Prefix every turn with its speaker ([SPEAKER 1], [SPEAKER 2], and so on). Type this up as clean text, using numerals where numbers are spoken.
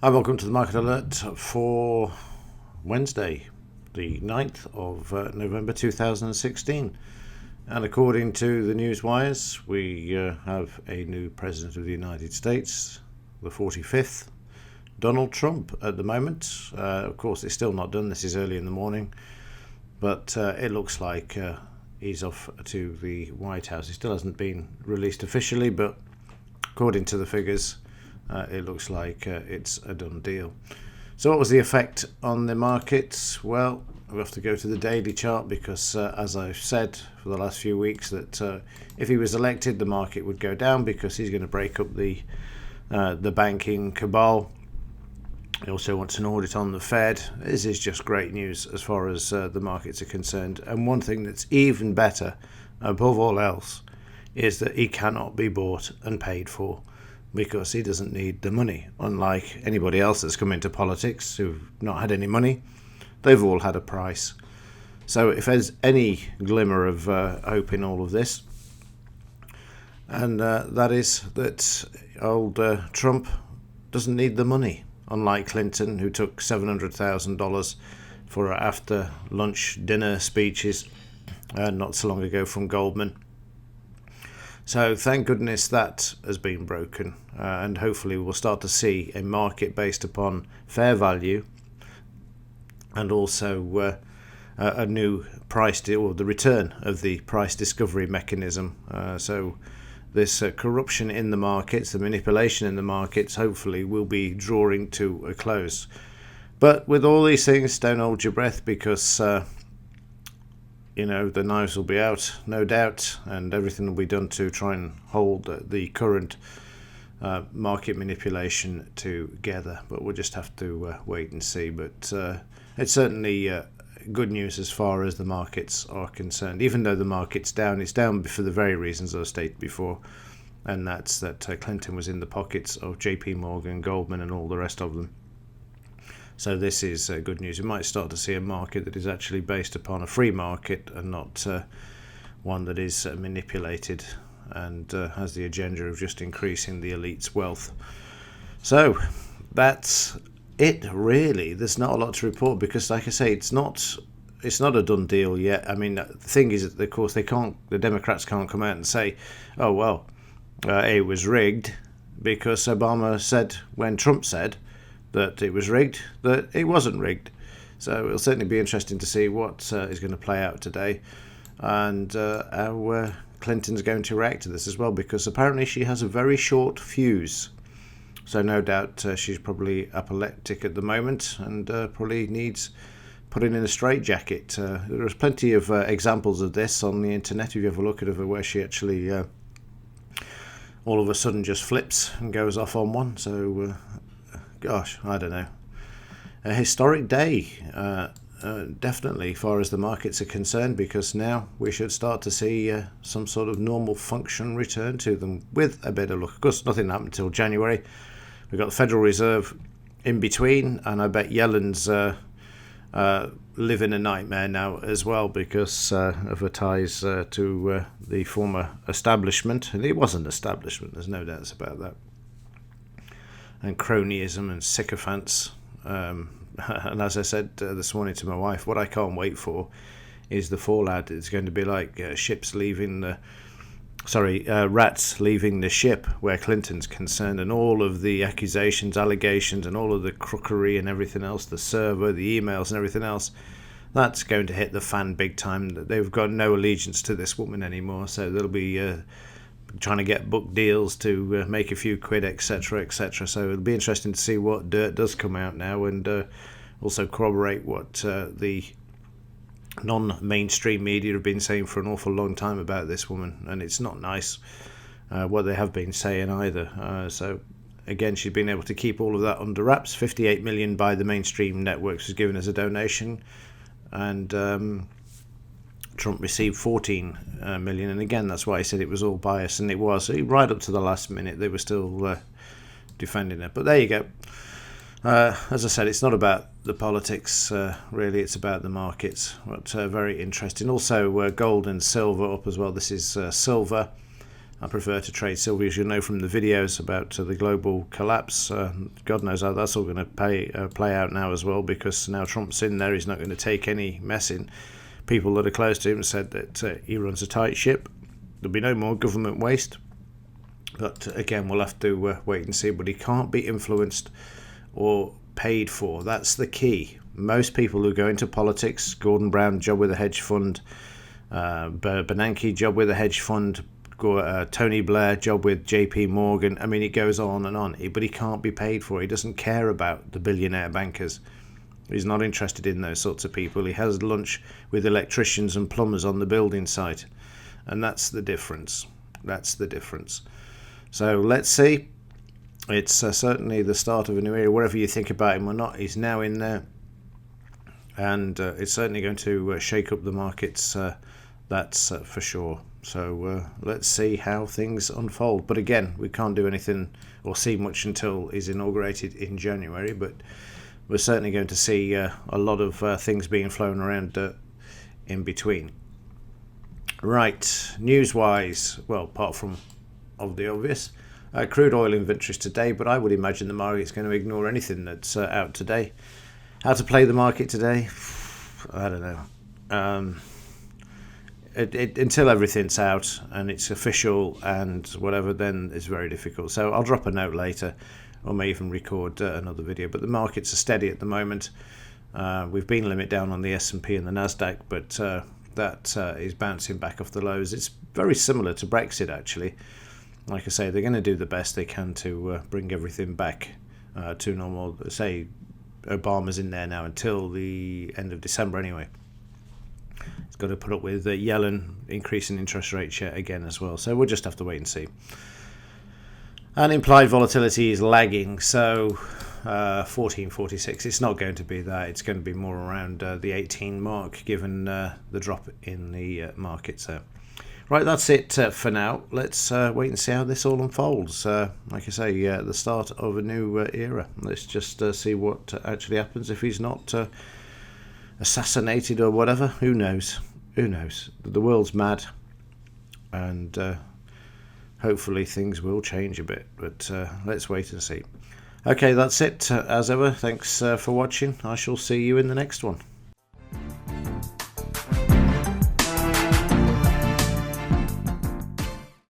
[SPEAKER 1] Hi, welcome to the Market Alert for Wednesday, the 9th of November 2016. And according to the news wires, we have a new President of the United States, the 45th, Donald Trump at the moment. Of course, it's still not done. This is early in the morning. But it looks like he's off to the White House. It still hasn't been released officially, but according to the figures, it looks like it's a done deal. So what was the effect on the markets? Well, we have to go to the daily chart because, as I've said for the last few weeks, that if he was elected, the market would go down because he's going to break up the banking cabal. He also wants an audit on the Fed. This is just great news as far as the markets are concerned. And one thing that's even better, above all else, is that he cannot be bought and paid for, because he doesn't need the money. Unlike anybody else that's come into politics who've not had any money, they've all had a price. So if there's any glimmer of hope in all of this, and that is that old Trump doesn't need the money, unlike Clinton, who took $700,000 for after lunch dinner speeches not so long ago from Goldman. So thank goodness that has been broken, and hopefully we'll start to see a market based upon fair value and also a new price deal, or the return of the price discovery mechanism. So this corruption in the markets, the manipulation in the markets, hopefully will be drawing to a close. But with all these things, don't hold your breath, because the knives will be out, no doubt, and everything will be done to try and hold the current market manipulation together. But we'll just have to wait and see. But it's certainly good news as far as the markets are concerned. Even though the market's down, it's down for the very reasons I've stated before, and that's that Clinton was in the pockets of JP Morgan, Goldman, and all the rest of them. So this is good news. We might start to see a market that is actually based upon a free market and not one that is manipulated and has the agenda of just increasing the elite's wealth. So that's it, really. There's not a lot to report because, like I say, it's not a done deal yet. I mean, the thing is that, of course, the Democrats can't come out and say, oh, well, it was rigged, because Obama said, when Trump said that it was rigged, that it wasn't rigged. So it'll certainly be interesting to see what is going to play out today, and how Clinton's going to react to this as well, because apparently she has a very short fuse. So no doubt she's probably epileptic at the moment and probably needs putting in a straitjacket. There's plenty of examples of this on the internet if you have a look at her, where she actually all of a sudden just flips and goes off on one. So gosh, I don't know. A historic day, definitely, as far as the markets are concerned, because now we should start to see some sort of normal function return to them with a bit of luck. Of course, nothing happened until January. We've got the Federal Reserve in between, and I bet Yellen's living a nightmare now as well, because of her ties to the former establishment. And it was an establishment, there's no doubts about that. And cronyism and sycophants. And as I said this morning to my wife, what I can't wait for is the fallout. It's going to be like rats leaving the ship where Clinton's concerned, and all of the accusations, allegations, and all of the crookery and everything else, the server, the emails and everything else, that's going to hit the fan big time. They've got no allegiance to this woman anymore, so they'll be trying to get book deals to make a few quid, etc., etc. So it'll be interesting to see what dirt does come out now, and also corroborate what the non-mainstream media have been saying for an awful long time about this woman. And it's not nice what they have been saying either. So again, she's been able to keep all of that under wraps. 58 million by the mainstream networks was given as a donation, and Trump received 14 million, and again, that's why I said it was all biased, and it was. Right up to the last minute, they were still defending it. But there you go. As I said, it's not about the politics, really, it's about the markets. But very interesting. Also, gold and silver up as well. This is silver. I prefer to trade silver, as you know from the videos about the global collapse. God knows how that's all going to play out now as well, because now Trump's in there, he's not going to take any messing. People that are close to him said that he runs a tight ship. There'll be no more government waste. But again, we'll have to wait and see. But he can't be influenced or paid for. That's the key. Most people who go into politics, Gordon Brown, job with a hedge fund, Bernanke, job with a hedge fund, Tony Blair, job with JP Morgan. I mean, it goes on and on. But he can't be paid for. He doesn't care about the billionaire bankers. He's not interested in those sorts of people. He has lunch with electricians and plumbers on the building site. And that's the difference. That's the difference. So let's see. It's certainly the start of a new era. Whatever you think about him or not, he's now in there. And it's certainly going to shake up the markets. That's for sure. So let's see how things unfold. But again, we can't do anything or see much until he's inaugurated in January. But we're certainly going to see a lot of things being flown around in between. Right, news-wise, well, apart from of the obvious, crude oil inventories today, but I would imagine the market's going to ignore anything that's out today. How to play the market today? I don't know. Until everything's out and it's official and whatever, then it's very difficult. So I'll drop a note later, or may even record another video. But the markets are steady at the moment. We've been limit down on the S&P and the Nasdaq, but that is bouncing back off the lows. It's very similar to Brexit, actually. Like I say, they're going to do the best they can to bring everything back to normal. Say Obama's in there now until the end of December anyway. It's got to put up with Yellen increasing interest rates yet again as well. So we'll just have to wait and see. And implied volatility is lagging, so 1446. It's not going to be that. It's going to be more around the 18 mark, given the drop in the market. So, right, that's it for now. Let's wait and see how this all unfolds. Like I say, the start of a new era. Let's just see what actually happens if he's not assassinated or whatever. Who knows? Who knows? The world's mad, and hopefully things will change a bit, but let's wait and see. Okay, that's it. As ever, thanks for watching. I shall see you in the next one.